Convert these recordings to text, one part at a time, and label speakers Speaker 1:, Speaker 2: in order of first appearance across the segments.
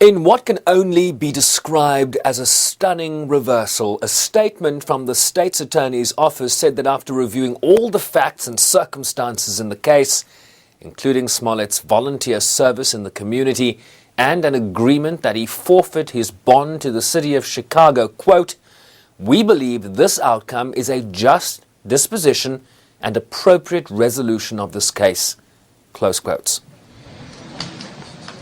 Speaker 1: In what can only be described as a stunning reversal, a statement from the state's attorney's office said that after reviewing all the facts and circumstances in the case, including Smollett's volunteer service in the community and an agreement that he forfeit his bond to the city of Chicago, quote, "We believe this outcome is a just disposition and appropriate resolution of this case," close quotes.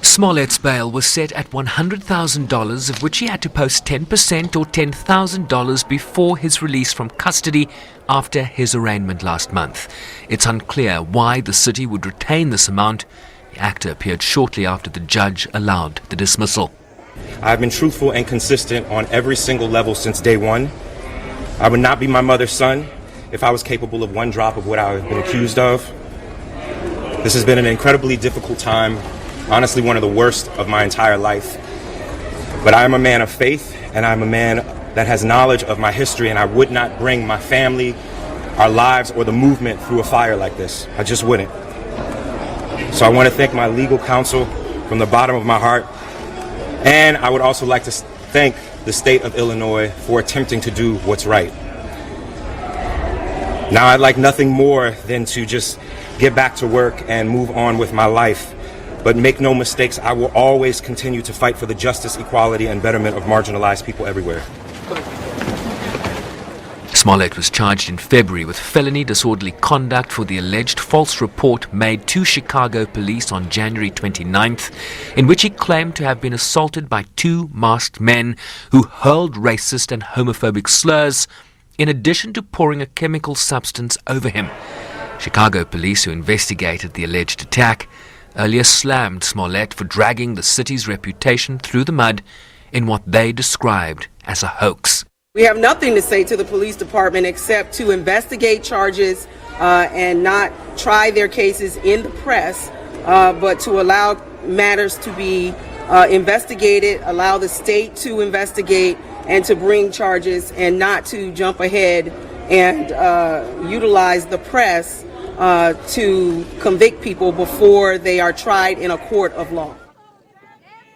Speaker 1: Smollett's bail was set at $100,000, of which he had to post 10% or $10,000 before his release from custody after his arraignment last month. It's unclear why the city would retain this amount. The actor appeared shortly after the judge allowed the dismissal.
Speaker 2: I've been truthful and consistent on every single level since day one. I would not be my mother's son if I was capable of one drop of what I've been accused of. This has been an incredibly difficult time. Honestly, one of the worst of my entire life. But I am a man of faith, and I'm a man that has knowledge of my history, and I would not bring my family, our lives, or the movement through a fire like this. I just wouldn't. So I want to thank my legal counsel from the bottom of my heart, and I would also like to thank the state of Illinois for attempting to do what's right. Now I'd like nothing more than to just get back to work and move on with my life. But make no mistakes, I will always continue to fight for the justice, equality, and betterment of marginalized people everywhere.
Speaker 1: Smollett was charged in February with felony disorderly conduct for the alleged false report made to Chicago police on January 29th, in which he claimed to have been assaulted by two masked men who hurled racist and homophobic slurs, in addition to pouring a chemical substance over him. Chicago police, who investigated the alleged attack, earlier slammed Smollett for dragging the city's reputation through the mud in what they described as a hoax.
Speaker 3: We have nothing to say to the police department except to investigate charges and not try their cases in the press, but to allow matters to be investigated, allow the state to investigate and to bring charges, and not to jump ahead and utilize the press to convict people before they are tried in a court of law.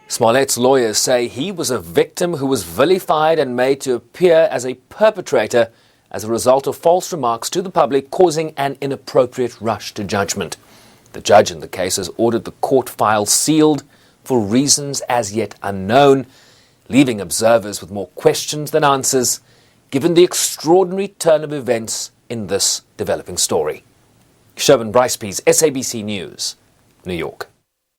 Speaker 1: Smollett's lawyers say he was a victim who was vilified and made to appear as a perpetrator as a result of false remarks to the public, causing an inappropriate rush to judgment. The judge in the case has ordered the court file sealed for reasons as yet unknown, leaving observers with more questions than answers, given the extraordinary turn of events in this developing story. Sherwin Bryce-Pease, SABC News, New York.